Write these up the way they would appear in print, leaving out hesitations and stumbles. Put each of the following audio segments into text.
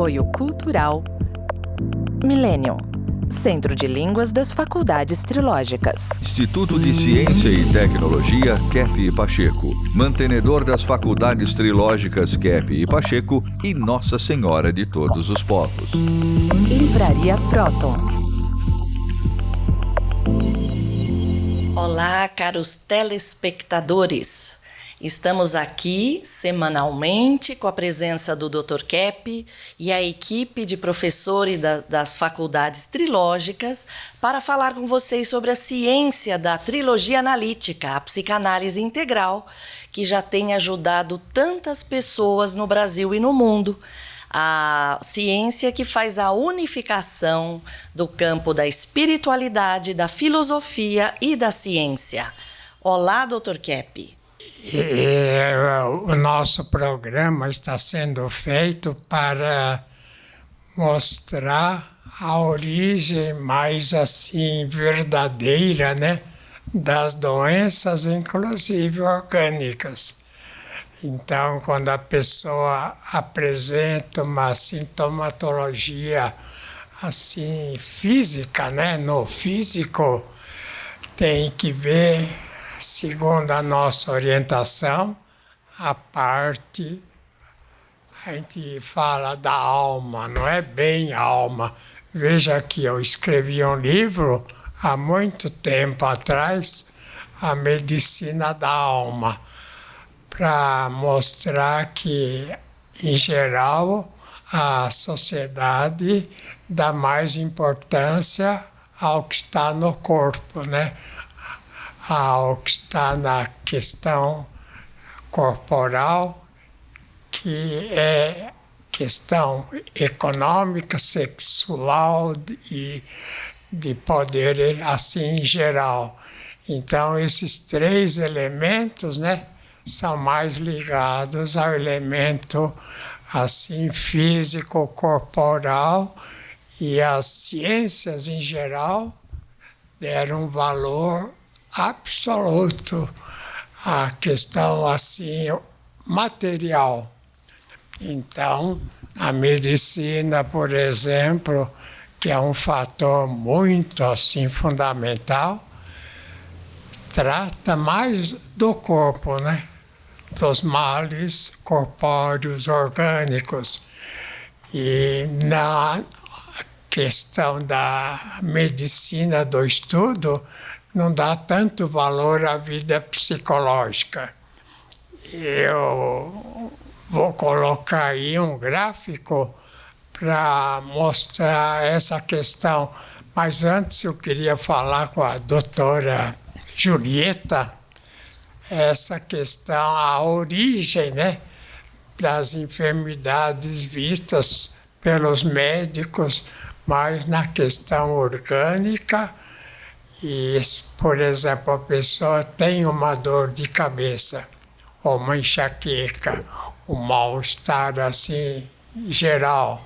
Apoio Cultural Millennium, Centro de Línguas das Faculdades Trilógicas. Instituto de Ciência e Tecnologia Kepp e Pacheco, mantenedor das Faculdades Trilógicas Kepp e Pacheco e Nossa Senhora de Todos os Povos. Livraria Próton. Olá, caros telespectadores. Estamos aqui semanalmente com a presença do Dr. Kepp e a equipe de professores das faculdades trilógicas para falar com vocês sobre a ciência da trilogia analítica, a psicanálise integral, que já tem ajudado tantas pessoas no Brasil e no mundo. A ciência que faz a unificação do campo da espiritualidade, da filosofia e da ciência. Olá, Dr. Kepp. O nosso programa está sendo feito para mostrar a origem mais assim verdadeira, né, das doenças, inclusive orgânicas. Então, quando a pessoa apresenta uma sintomatologia assim física, né, no físico, tem que ver, segundo a nossa orientação, a parte, a gente fala da alma, não é bem alma. Veja que eu escrevi um livro há muito tempo atrás, A Medicina da Alma, para mostrar que, em geral, a sociedade dá mais importância ao que está no corpo, né? Ao que está na questão corporal, que é questão econômica, sexual e de poder assim em geral. Então, esses três elementos, né, são mais ligados ao elemento assim físico, corporal, e as ciências em geral deram valor absoluto à questão assim material. Então, a medicina, por exemplo, que é um fator muito assim fundamental, trata mais do corpo, né? Dos males corpóreos, orgânicos. E na questão da medicina do estudo, não dá tanto valor à vida psicológica. Eu vou colocar aí um gráfico para mostrar essa questão. Mas antes eu queria falar com a doutora Julieta, essa questão, a origem, né, das enfermidades vistas pelos médicos, mas na questão orgânica. E, por exemplo, a pessoa tem uma dor de cabeça, ou uma enxaqueca, um mal-estar assim geral,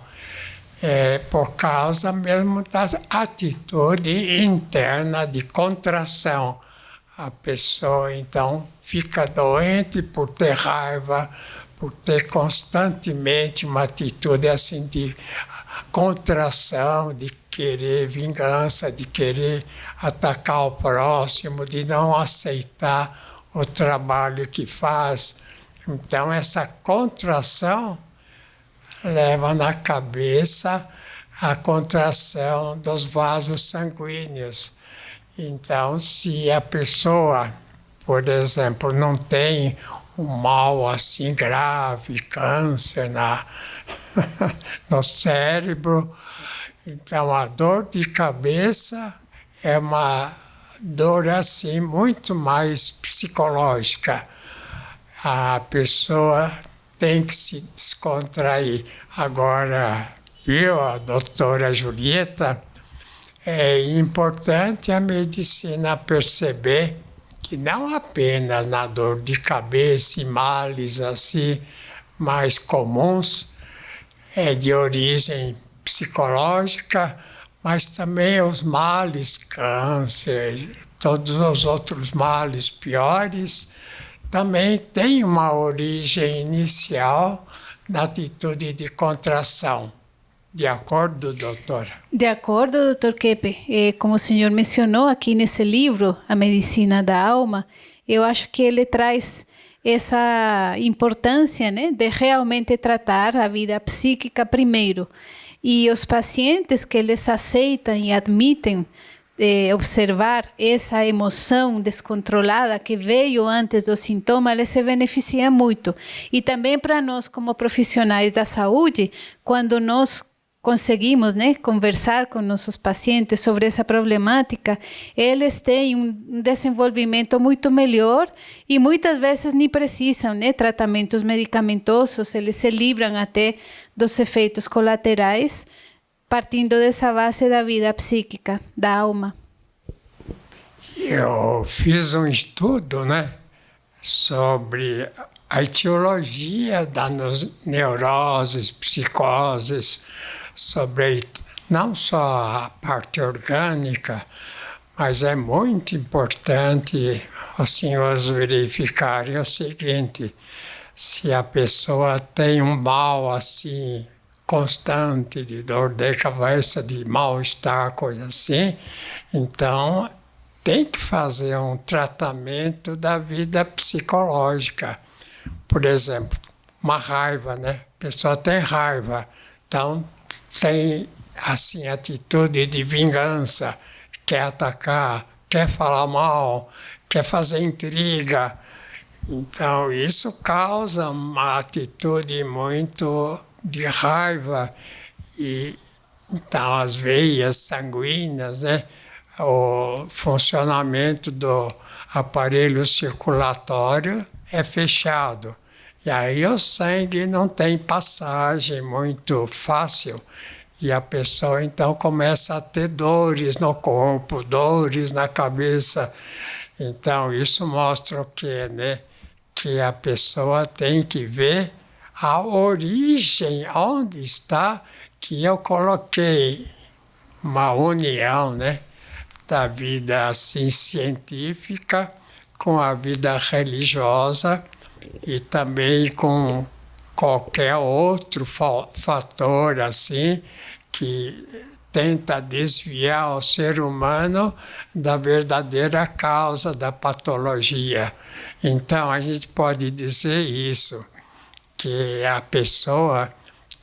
por causa mesmo da atitude interna de contração. A pessoa, então, fica doente por ter raiva, por ter constantemente uma atitude assim de contração, de querer vingança, de querer atacar o próximo, de não aceitar o trabalho que faz. Então, essa contração leva na cabeça a contração dos vasos sanguíneos. Então, se a pessoa, por exemplo, não tem um mal assim grave, câncer no cérebro, então a dor de cabeça é uma dor assim muito mais psicológica. A pessoa tem que se descontrair. Agora, viu, a doutora Julieta, é importante a medicina perceber que não apenas na dor de cabeça e males assim mais comuns, é de origem psicológica, mas também os males, câncer, todos os outros males piores, também têm uma origem inicial na atitude de contração. De acordo, doutora? De acordo, doutor Keppe. Como o senhor mencionou aqui nesse livro, A Medicina da Alma, eu acho que ele traz essa importância, né, de realmente tratar a vida psíquica primeiro. E os pacientes que eles aceitam e admitem observar essa emoção descontrolada que veio antes do sintoma, eles se beneficiam muito. E também para nós, como profissionais da saúde, quando nós conseguimos, né, conversar com nossos pacientes sobre essa problemática, eles têm um desenvolvimento muito melhor e muitas vezes nem precisam, né, tratamentos medicamentosos, eles se livram até dos efeitos colaterais, partindo dessa base da vida psíquica, da alma. Eu fiz um estudo, né, sobre a etiologia das neuroses, psicoses, sobre não só a parte orgânica, mas é muito importante os senhores verificarem o seguinte: se a pessoa tem um mal assim constante de dor de cabeça, de mal-estar, coisa assim, então tem que fazer um tratamento da vida psicológica. Por exemplo, uma raiva, né? A pessoa tem raiva, então tem assim atitude de vingança, quer atacar, quer falar mal, quer fazer intriga. Então isso causa uma atitude muito de raiva e então as veias sanguíneas, né, o funcionamento do aparelho circulatório é fechado. E aí o sangue não tem passagem muito fácil e a pessoa então começa a ter dores no corpo, dores na cabeça. Então isso mostra o quê, né? Que a pessoa tem que ver a origem, onde está, que eu coloquei uma união, né, da vida assim, científica com a vida religiosa e também com qualquer outro fator assim que tenta desviar o ser humano da verdadeira causa da patologia. Então a gente pode dizer isso, que a pessoa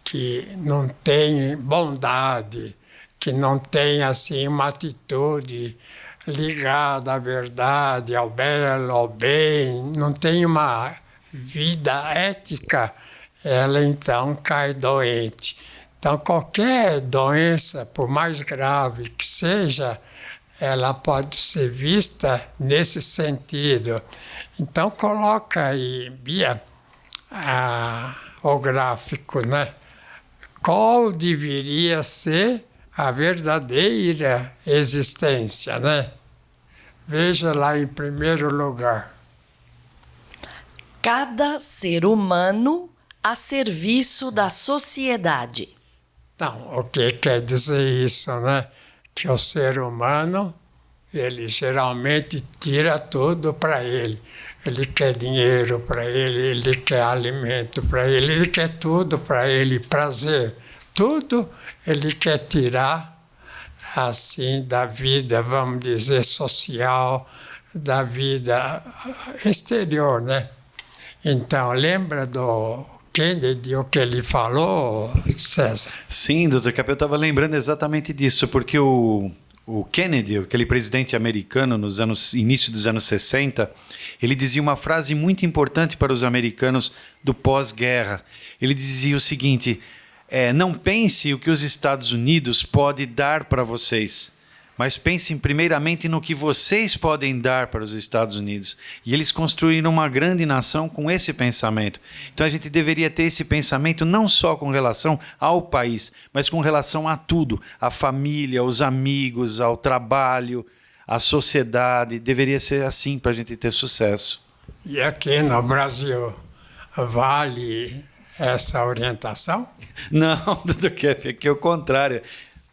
que não tem bondade, que não tem assim uma atitude ligada à verdade, ao belo, ao bem, não tem uma vida ética, ela então cai doente. Então qualquer doença, por mais grave que seja, ela pode ser vista nesse sentido. Então coloca aí, Bia, o gráfico, né? Qual deveria ser a verdadeira existência, né? Veja lá em primeiro lugar. Cada ser humano a serviço da sociedade. Então, o que quer dizer isso, né? Que o ser humano, ele geralmente tira tudo para ele. Ele quer dinheiro para ele quer alimento para ele quer tudo para ele, prazer. Tudo ele quer tirar, assim, da vida, vamos dizer, social, da vida exterior, né? Então, lembra do Kennedy, o que ele falou, César? Sim, doutor Keppe, eu estava lembrando exatamente disso, porque o Kennedy, aquele presidente americano início dos anos 60, ele dizia uma frase muito importante para os americanos do pós-guerra. Ele dizia o seguinte: não pense o que os Estados Unidos pode dar para vocês, mas pensem primeiramente no que vocês podem dar para os Estados Unidos. E eles construíram uma grande nação com esse pensamento. Então a gente deveria ter esse pensamento não só com relação ao país, mas com relação a tudo, à família, aos amigos, ao trabalho, à sociedade. Deveria ser assim para a gente ter sucesso. E aqui no Brasil, vale essa orientação? Não, doutor Keppe, aqui é o contrário.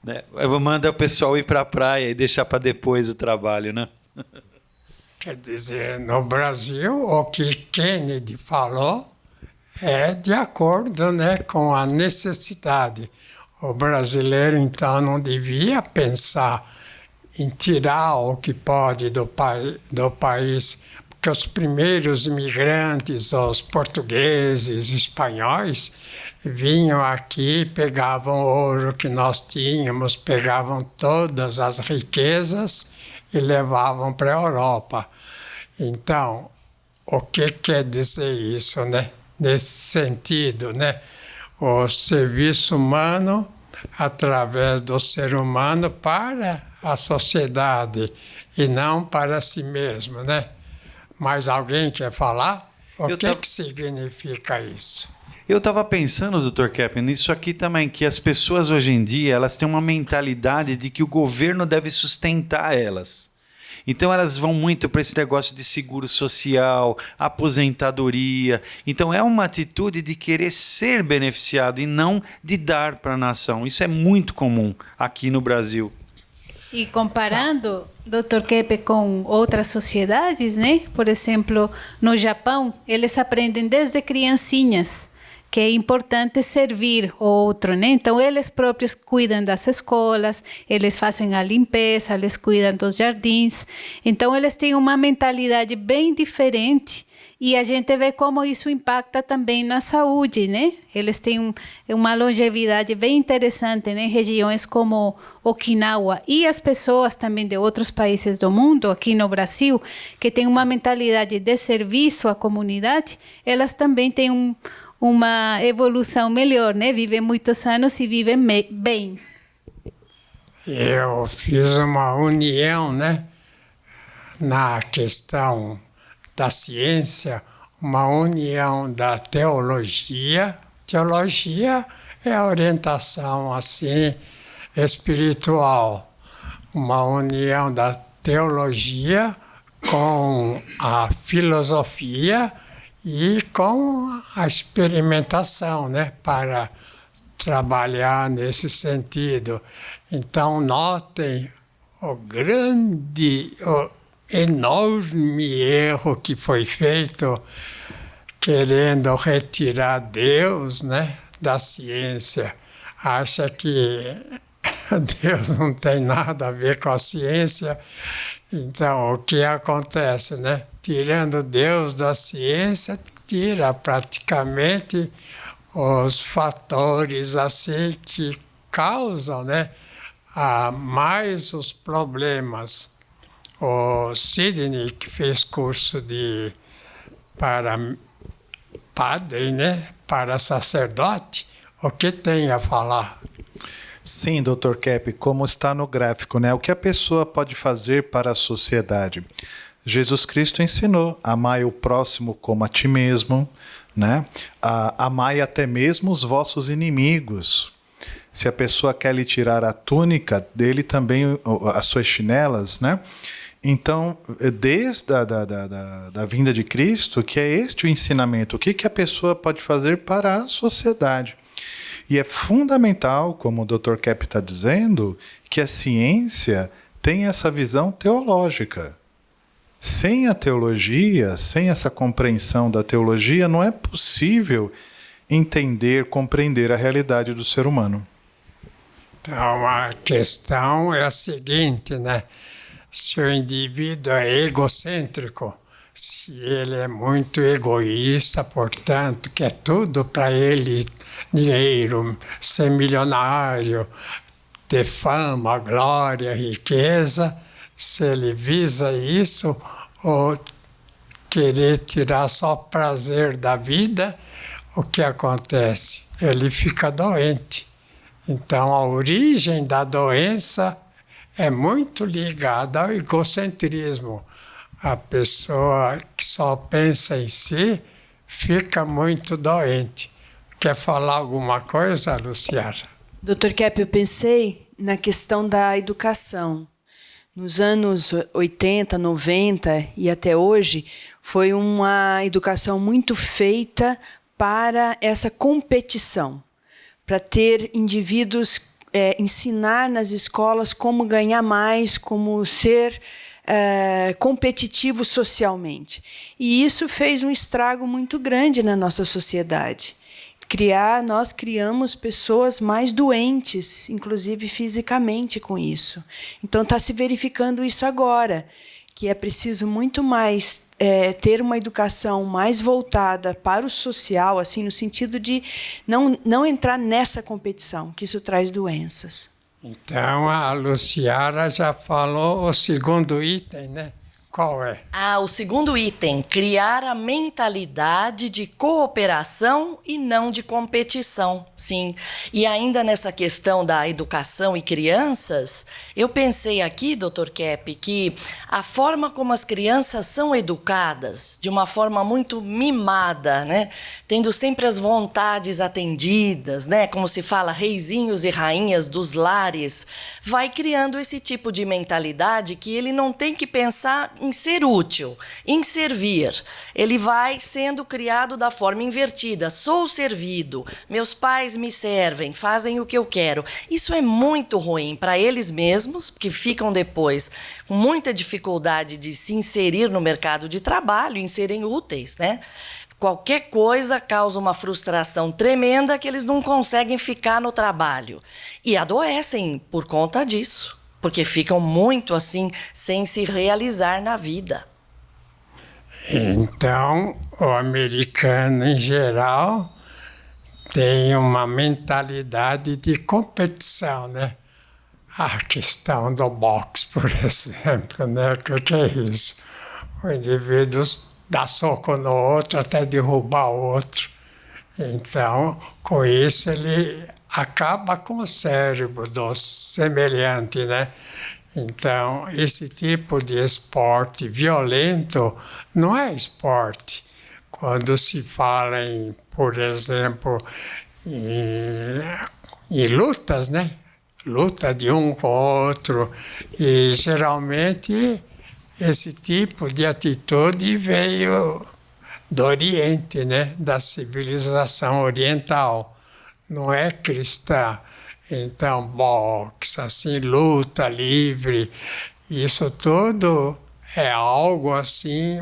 Né? Manda o pessoal ir para a praia e deixar para depois o trabalho, né? Quer dizer, no Brasil, o que Kennedy falou é de acordo, né, com a necessidade. O brasileiro, então, não devia pensar em tirar o que pode do país, porque os primeiros imigrantes, os portugueses, espanhóis, vinham aqui, pegavam o ouro que nós tínhamos, pegavam todas as riquezas e levavam para a Europa. Então, o que quer dizer isso, né? Nesse sentido, né? O serviço humano, através do ser humano, para a sociedade e não para si mesmo, né? Mas alguém quer falar? O que significa isso? Eu estava pensando, Dr. Kepp, nisso aqui também, que as pessoas hoje em dia elas têm uma mentalidade de que o governo deve sustentar elas. Então elas vão muito para esse negócio de seguro social, aposentadoria. Então é uma atitude de querer ser beneficiado e não de dar para a nação. Isso é muito comum aqui no Brasil. E comparando, Dr. Kepp, com outras sociedades, né? Por exemplo, no Japão, eles aprendem desde criancinhas que é importante servir o outro, né? Então, eles próprios cuidam das escolas, eles fazem a limpeza, eles cuidam dos jardins. Então, eles têm uma mentalidade bem diferente e a gente vê como isso impacta também na saúde, né? Eles têm uma longevidade bem interessante, né? Em regiões como Okinawa e as pessoas também de outros países do mundo, aqui no Brasil, que têm uma mentalidade de serviço à comunidade, elas também têm uma evolução melhor, né? Vivem muitos anos e vivem bem. Eu fiz uma união, né? Na questão da ciência, uma união da teologia. Teologia é a orientação assim espiritual. Uma união da teologia com a filosofia e com a experimentação, né, para trabalhar nesse sentido. Então, notem o enorme erro que foi feito querendo retirar Deus, né, da ciência. Acha que Deus não tem nada a ver com a ciência. Então, o que acontece, né? Tirando Deus da ciência, tira praticamente os fatores assim que causam, né, mais os problemas. O Sidney, que fez curso para padre, né, para sacerdote, o que tem a falar? Sim, Dr. Kepp, como está no gráfico, né? O que a pessoa pode fazer para a sociedade? Jesus Cristo ensinou: amai o próximo como a ti mesmo, né? Amai até mesmo os vossos inimigos. Se a pessoa quer lhe tirar a túnica, dele também as suas chinelas, né? Então, desde a vinda de Cristo, que é este o ensinamento, o que a pessoa pode fazer para a sociedade. E é fundamental, como o Dr. Kepp está dizendo, que a ciência tenha essa visão teológica. Sem a teologia, sem essa compreensão da teologia, não é possível entender, compreender a realidade do ser humano. Então, a questão é a seguinte, né? Se o indivíduo é egocêntrico, se ele é muito egoísta, portanto, quer tudo para ele, dinheiro, ser milionário, ter fama, glória, riqueza, se ele visa isso, ou querer tirar só prazer da vida, o que acontece? Ele fica doente. Então, a origem da doença é muito ligada ao egocentrismo. A pessoa que só pensa em si fica muito doente. Quer falar alguma coisa, Luciana? Dr. Kepp, eu pensei na questão da educação. Nos anos 80, 90 e até hoje, foi uma educação muito feita para essa competição, para ter indivíduos, ensinar nas escolas como ganhar mais, como ser competitivo socialmente. E isso fez um estrago muito grande na nossa sociedade. nós criamos pessoas mais doentes, inclusive fisicamente, com isso. Então está se verificando isso agora, que é preciso muito mais ter uma educação mais voltada para o social, assim, no sentido de não entrar nessa competição, que isso traz doenças. Então, a Luciara já falou o segundo item, né? Qual é? O segundo item, criar a mentalidade de cooperação e não de competição, sim. E ainda nessa questão da educação e crianças, eu pensei aqui, Dr. Kepp, que a forma como as crianças são educadas, de uma forma muito mimada, né? Tendo sempre as vontades atendidas, né? Como se fala, reizinhos e rainhas dos lares, vai criando esse tipo de mentalidade que ele não tem que pensar em ser útil, em servir. Ele vai sendo criado da forma invertida. Sou servido, meus pais me servem, fazem o que eu quero. Isso é muito ruim para eles mesmos, que ficam depois com muita dificuldade de se inserir no mercado de trabalho, em serem úteis, né? Qualquer coisa causa uma frustração tremenda que eles não conseguem ficar no trabalho. E adoecem por conta disso. Porque ficam muito assim, sem se realizar na vida. Então, o americano, em geral, tem uma mentalidade de competição, né? A questão do boxe, por exemplo, né? O que é isso? O indivíduo dá soco no outro até derrubar o outro. Então, com isso, ele acaba com o cérebro do semelhante, né? Então, esse tipo de esporte violento não é esporte. Quando se fala em, por exemplo, em lutas, né? Luta de um com o outro. E, geralmente, esse tipo de atitude veio do Oriente, né? Da civilização oriental. Não é cristã. Então, boxe, assim, luta livre, isso tudo é algo assim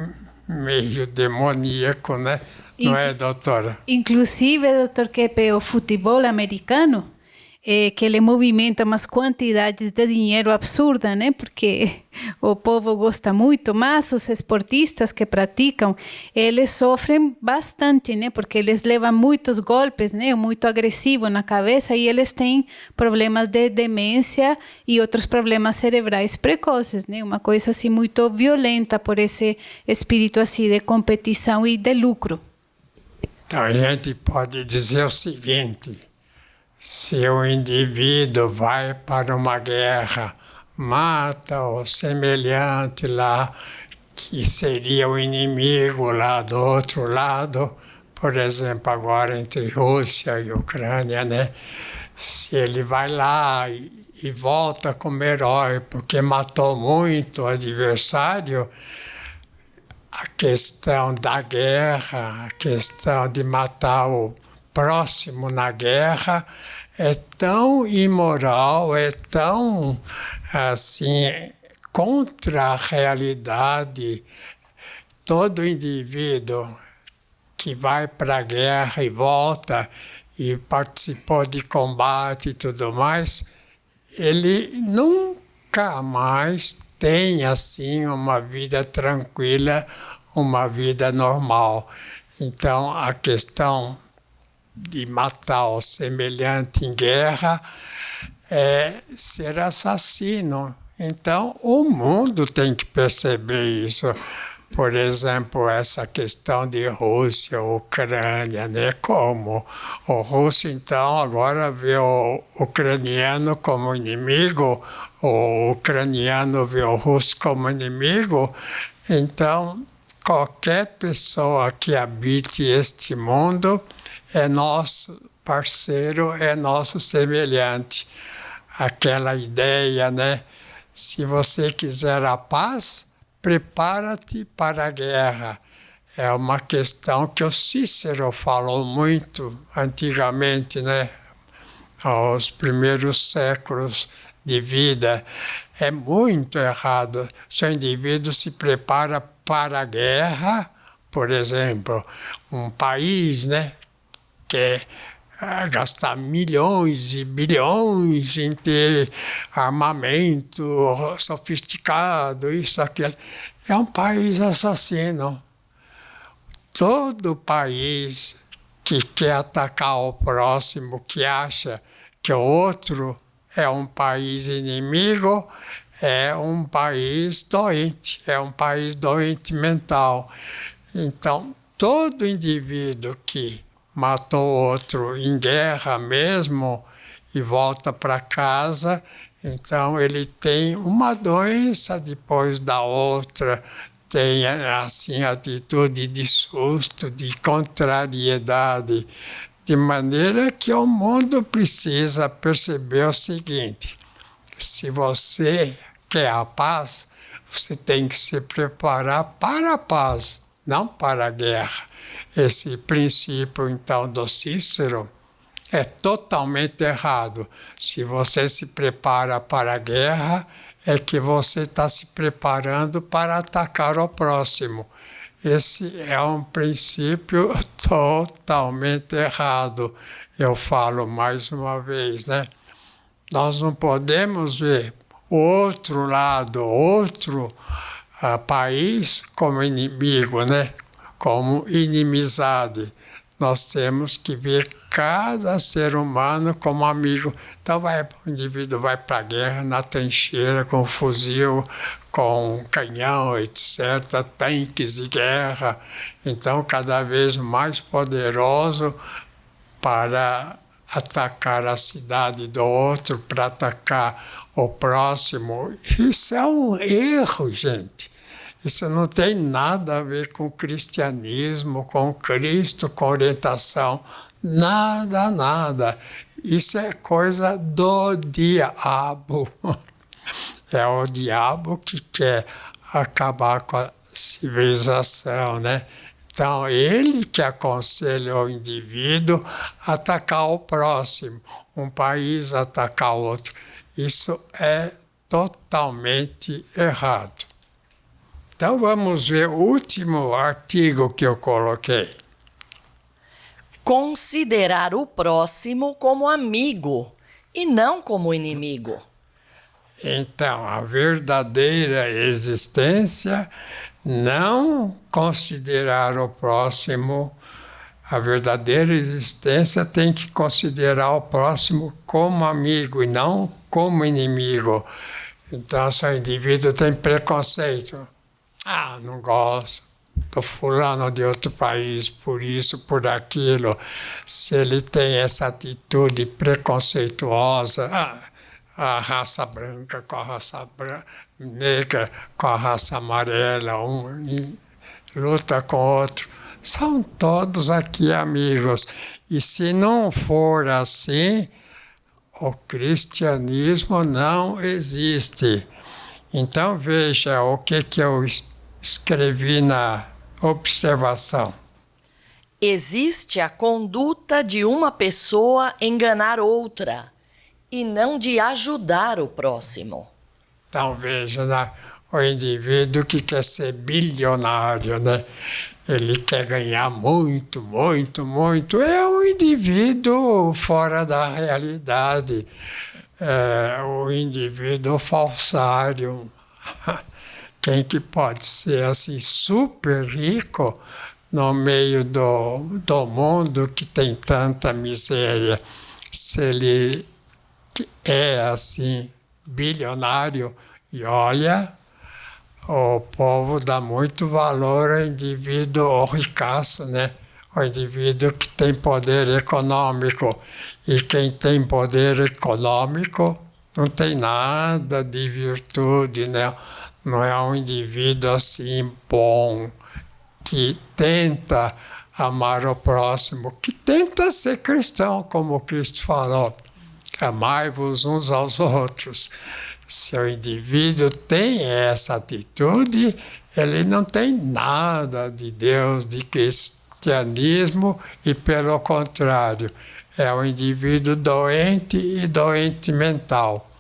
meio demoníaco, né? Não é, doutora? Inclusive, Dr. Kepp, o futebol americano, que ele movimenta umas quantidades de dinheiro absurdas, né? Porque o povo gosta muito, mas os esportistas que praticam, eles sofrem bastante, né? Porque eles levam muitos golpes, né? Muito agressivo na cabeça e eles têm problemas de demência e outros problemas cerebrais precoces, né? Uma coisa assim muito violenta por esse espírito assim de competição e de lucro. Então, a gente pode dizer o seguinte: se o indivíduo vai para uma guerra, mata o semelhante lá, que seria o inimigo lá do outro lado, por exemplo, agora entre Rússia e Ucrânia, né? Se ele vai lá e volta como herói porque matou muito o adversário, a questão da guerra, a questão de matar o próximo na guerra é tão imoral, é tão assim contra a realidade. Todo indivíduo que vai para a guerra e volta e participou de combate e tudo mais, ele nunca mais tem assim uma vida tranquila, uma vida normal. Então a questão de matar o semelhante em guerra é ser assassino. Então, o mundo tem que perceber isso. Por exemplo, essa questão de Rússia, Ucrânia, né? Como o russo, então, agora vê o ucraniano como inimigo, o ucraniano vê o russo como inimigo. Então, qualquer pessoa que habite este mundo é nosso parceiro, é nosso semelhante. Aquela ideia, né? Se você quiser a paz, prepara-te para a guerra. É uma questão que o Cícero falou muito antigamente, né? Aos primeiros séculos de vida. É muito errado. Se o indivíduo se prepara para a guerra, por exemplo, um país, né? quer gastar milhões e bilhões em ter armamento sofisticado, isso, aquilo. É um país assassino. Todo país que quer atacar o próximo, que acha que o outro é um país inimigo, é um país doente, é um país doente mental. Então, todo indivíduo que matou outro em guerra mesmo e volta para casa, então ele tem uma doença depois da outra, tem assim atitude de susto, de contrariedade, de maneira que o mundo precisa perceber o seguinte: se você quer a paz, você tem que se preparar para a paz, não para a guerra. Esse princípio, então, do Cícero é totalmente errado. Se você se prepara para a guerra, é que você está se preparando para atacar o próximo. Esse é um princípio totalmente errado. Eu falo mais uma vez, né? Nós não podemos ver o outro lado, outro país como inimigo, né? Como inimizade. Nós temos que ver cada ser humano como amigo. Então o indivíduo vai para a guerra na trincheira com fuzil, com canhão, etc., tanques de guerra. Então, cada vez mais poderoso para atacar a cidade do outro, para atacar o próximo. Isso é um erro, gente. Isso não tem nada a ver com o cristianismo, com Cristo, com orientação. Nada, nada. Isso é coisa do diabo. É o diabo que quer acabar com a civilização, né? Então, ele que aconselha o indivíduo a atacar o próximo, um país atacar o outro. Isso é totalmente errado. Então, vamos ver o último artigo que eu coloquei. Considerar o próximo como amigo e não como inimigo. Então, a verdadeira existência, não considerar o próximo, a verdadeira existência tem que considerar o próximo como amigo e não como inimigo. Então, se o indivíduo tem preconceito, não gosto do fulano de outro país, por isso, por aquilo. Se ele tem essa atitude preconceituosa, a raça branca com a raça negra, com a raça amarela, um luta com o outro. São todos aqui amigos. E se não for assim, o cristianismo não existe. Então veja o que eu escrevi na observação. Existe a conduta de uma pessoa enganar outra e não de ajudar o próximo. Então veja, né? O indivíduo que quer ser bilionário, né? Ele quer ganhar muito, muito, muito. É um indivíduo fora da realidade. É o indivíduo falsário. Quem que pode ser assim super rico no meio do mundo que tem tanta miséria? Se ele é assim bilionário, e olha, o povo dá muito valor ao indivíduo ricaço, né? O indivíduo que tem poder econômico. E quem tem poder econômico não tem nada de virtude, né? Não é um indivíduo assim bom, que tenta amar o próximo, que tenta ser cristão, como Cristo falou. Amai-vos uns aos outros. Se o indivíduo tem essa atitude, ele não tem nada de Deus, de cristianismo, e pelo contrário, é um indivíduo doente e doente mental.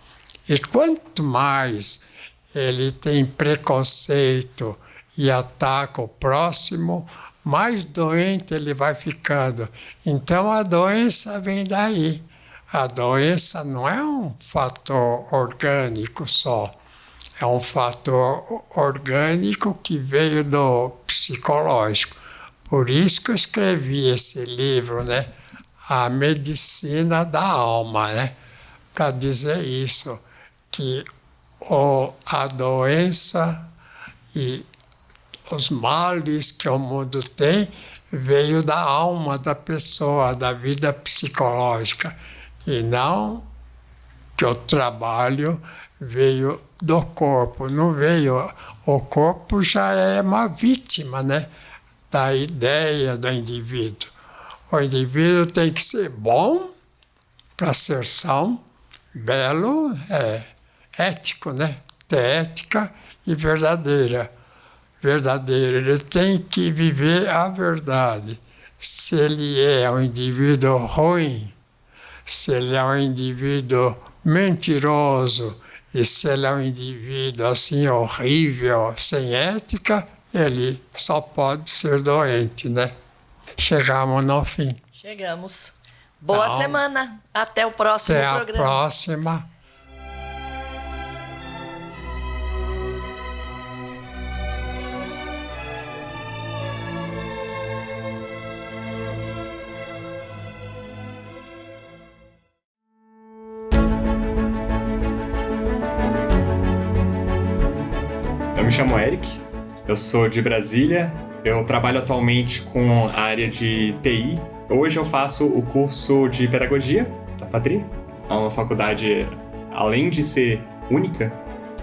E quanto mais ele tem preconceito e ataca o próximo, mais doente ele vai ficando. Então a doença vem daí. A doença não é um fator orgânico só. É um fator orgânico que veio do psicológico. Por isso que eu escrevi esse livro, né? A Medicina da Alma, né? Para dizer isso, que a doença e os males que o mundo tem veio da alma da pessoa, da vida psicológica, e não que o trabalho veio do corpo, não veio. O corpo já é uma vítima, né, da ideia do indivíduo. O indivíduo tem que ser bom para ser são, belo, ético, né, ter ética e verdadeira. Ele tem que viver a verdade. Se ele é um indivíduo ruim, se ele é um indivíduo mentiroso, e se ele é um indivíduo assim horrível, sem ética, ele só pode ser doente, né? Chegamos no fim. Chegamos. Boa semana. Até o próximo programa. Até a próxima. Eu me chamo Eric, eu sou de Brasília, eu trabalho atualmente com a área de TI. Hoje eu faço o curso de Pedagogia da FATRI. É uma faculdade, além de ser única,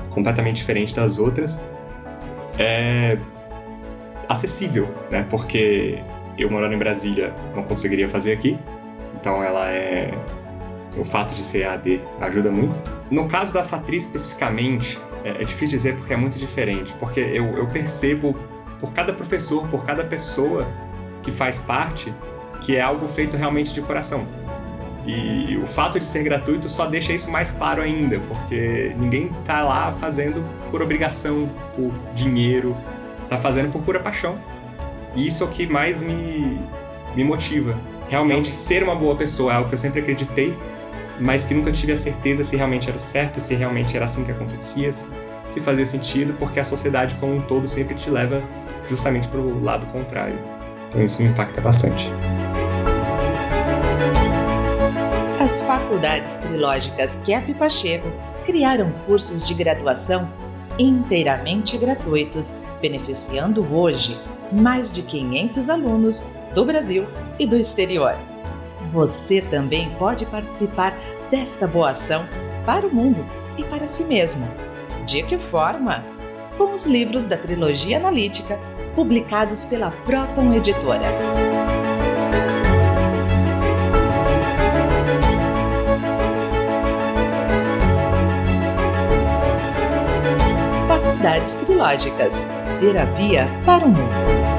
completamente diferente das outras, é acessível, né? Porque eu morando em Brasília não conseguiria fazer aqui, então o fato de ser EAD ajuda muito. No caso da FATRI especificamente, é difícil dizer porque é muito diferente, porque eu percebo por cada professor, por cada pessoa que faz parte, que é algo feito realmente de coração. E o fato de ser gratuito só deixa isso mais claro ainda, porque ninguém tá lá fazendo por obrigação, por dinheiro, tá fazendo por pura paixão. E isso é o que mais me motiva. Realmente ser uma boa pessoa é algo que eu sempre acreditei, mas que nunca tive a certeza se realmente era o certo, se realmente era assim que acontecia, se fazia sentido, porque a sociedade como um todo sempre te leva justamente para o lado contrário. Então isso me impacta bastante. As faculdades trilógicas Kepp e Pacheco criaram cursos de graduação inteiramente gratuitos, beneficiando hoje mais de 500 alunos do Brasil e do exterior. Você também pode participar desta boa ação para o mundo e para si mesmo. De que forma? Com os livros da trilogia analítica publicados pela Proton Editora. Faculdades Trilógicas. Terapia para o mundo.